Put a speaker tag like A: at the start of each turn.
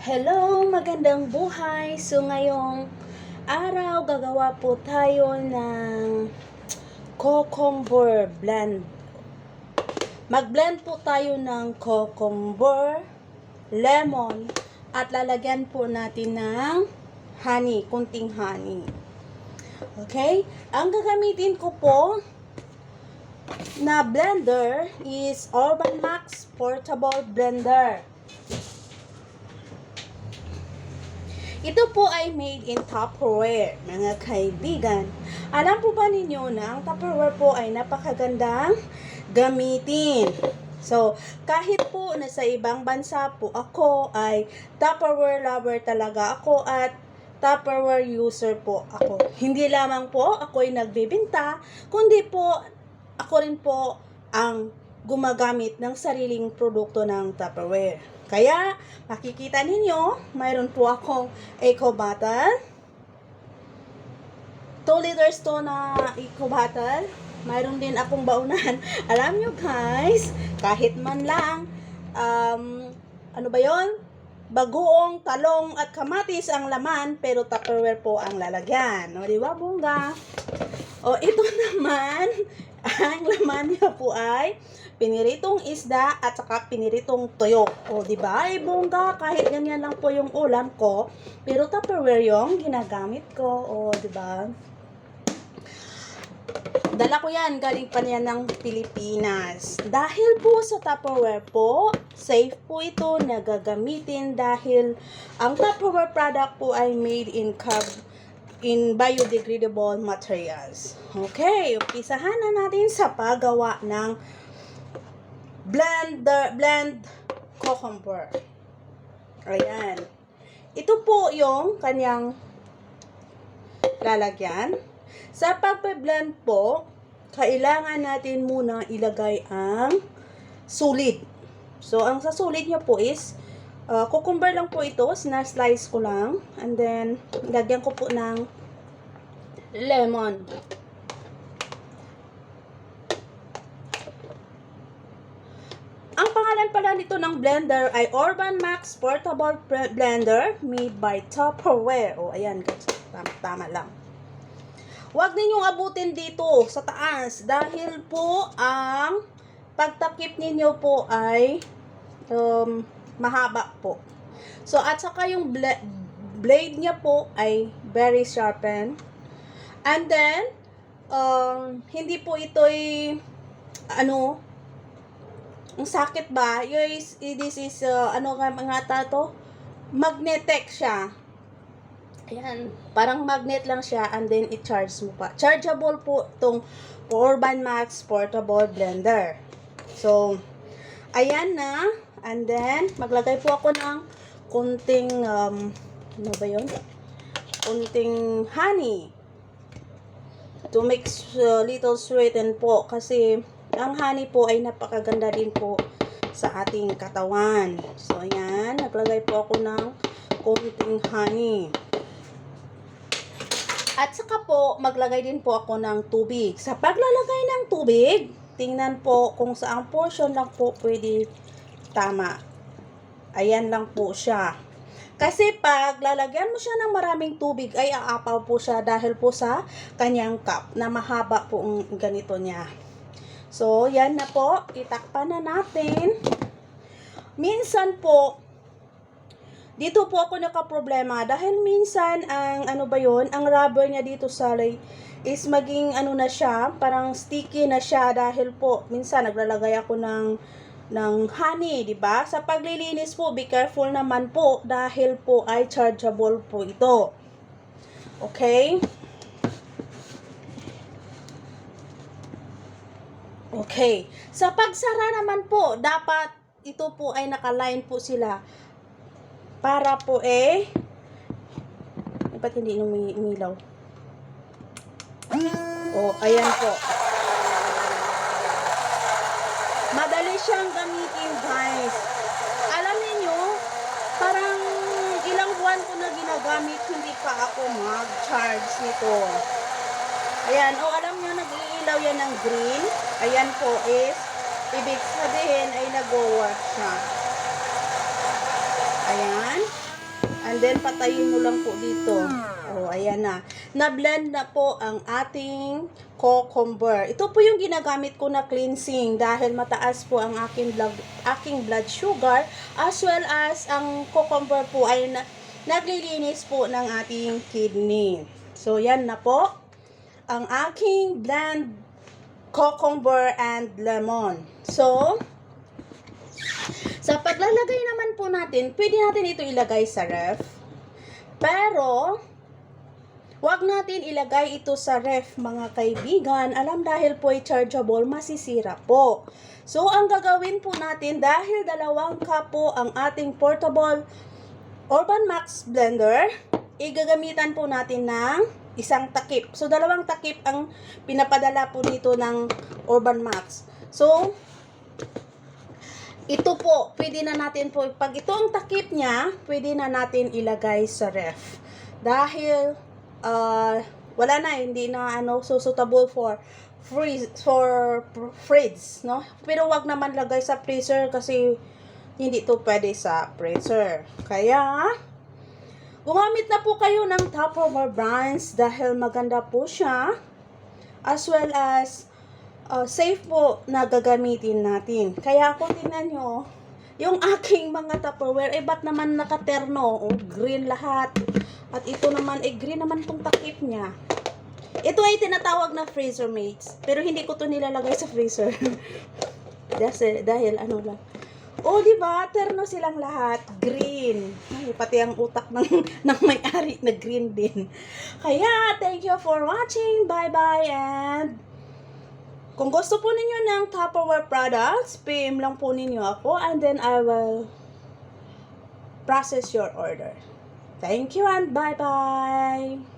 A: Hello, magandang buhay. So ngayong araw gagawa po tayo ng cucumber blend. Mag-blend po tayo ng cucumber, lemon, at lalagyan po natin ng honey, kunting honey. Okay? Ang gagamitin ko po na blender is Urban Max Portable Blender. Ito po ay made in Tupperware, mga kaibigan. Alam po ba ninyo na ang Tupperware po ay napakagandang gamitin? So, kahit po na sa ibang bansa po ako ay Tupperware lover talaga ako at Tupperware user po ako. Hindi lamang po ako ay nagbibenta, kundi po ako rin po ang gumagamit ng sariling produkto ng Tupperware. Kaya, makikita ninyo, mayroon po akong eco bottle. 2 liters to na eco bottle. Mayroon din akong baunan. Alam nyo guys, kahit man lang, ano ba yon? Bagoong, talong at kamatis ang laman, pero Tupperware po ang lalagyan. O, di ba, bongga? O, ito naman, ang laman niya po ay piniritong isda at saka piniritong tuyo. O, di ba? Ay, bongga, kahit ganyan lang po yung ulam ko, pero Tupperware yung ginagamit ko. O, di ba? Dala ko yan, galing pa niyan ng Pilipinas. Dahil po sa Tupperware po, safe po ito na gagamitin dahil ang Tupperware product po ay made in biodegradable materials. Okay, umpisahan na natin sa paggawa ng blend cucumber. Ayan. Ito po yung kanyang lalagyan. Sa pagpe-blend po, kailangan natin muna ilagay ang sulit. So, ang sa sulit nyo po is, cucumber lang po ito, slice ko lang. And then, lagyan ko po ng lemon. Ang pangalan pala nito ng blender ay Urban Max Portable Blender made by Tupperware. O, ayan guys, tama lang. Huwag ninyong abutin dito sa taas dahil po ang pagtakip ninyo po ay mahaba po. So, at saka yung blade niya po ay very sharpened. And then, hindi po ito'y ang sakit ba? This is, mga tato? Magnetic siya. Ayan, parang magnet lang siya and then i-charge mo pa. Chargeable po itong Urban Max Portable Blender. So, ayan na. And then, maglagay po ako ng kunting, ano ba yun? Kunting honey. To mix little sweeten po. Kasi, ang honey po ay napakaganda din po sa ating katawan. So, ayan. Naglagay po ako ng kunting honey. At saka po, maglagay din po ako ng tubig. Sa paglalagay ng tubig, tingnan po kung saang portion lang po pwede tama. Ayan lang po siya. Kasi pag lalagyan mo siya ng maraming tubig, ay aapaw po siya dahil po sa kanyang cup na mahaba po ang ganito niya. So, yan na po. Itakpan na natin. Minsan po, dito po ako nakaproblema dahil minsan ang ang rubber niya dito sa is maging na siya, parang sticky na siya dahil po minsan naglalagay ako ng honey, di ba? Sa paglilinis po, be careful naman po dahil po ay chargeable po ito. Okay? Okay. Sa pagsara naman po, dapat ito po ay nakaline po sila. Para po ba't hindi umilaw? Oh, ayan po. Madali siyang gamitin, guys. Alam niyo, parang ilang buwan ko na ginagamit, hindi pa ako mag-charge nito. Ayan, alam niyo, nag-iilaw yan ng green. Ayan po is, ibig sabihin ay nag-work siya. Ayan. And then, patayin mo lang po dito. Oh, ayan na. Na-blend na po ang ating cucumber. Ito po yung ginagamit ko na cleansing dahil mataas po ang aking blood sugar as well as ang cucumber po ay naglilinis po ng ating kidney. So, yan na po ang aking blend cucumber and lemon. So, sa paglalagay naman po natin, pwede natin ito ilagay sa ref. Pero, wag natin ilagay ito sa ref, mga kaibigan. Alam, dahil po ay chargeable, masisira po. So, ang gagawin po natin, dahil 2 cup po ang ating portable Urban Max blender, igagamitan po natin ng 1 takip. So, 2 takip ang pinapadala po dito ng Urban Max. So, ito po, pwede na natin po, pag ito ang takip niya, pwede na natin ilagay sa ref. Dahil, wala na, hindi na so suitable for fridge, no? Pero wag naman lagay sa freezer kasi hindi to pwede sa freezer. Kaya, gumamit na po kayo ng Tupperware brands dahil maganda po siya. As well as, safe po na gagamitin natin. Kaya kung tingnan nyo, yung aking mga Tupperware, ba't naman nakaterno? Green lahat. At ito naman, green naman tong takip niya. Ito ay tinatawag na freezer mates. Pero hindi ko to nilalagay sa freezer. dahil ano lang. Diba? Terno silang lahat. Green. Ay, pati ang utak ng may-ari na green din. Kaya, thank you for watching. Bye-bye and kung gusto po ninyo ng Tupperware products, PM lang po ninyo ako and then I will process your order. Thank you and bye-bye!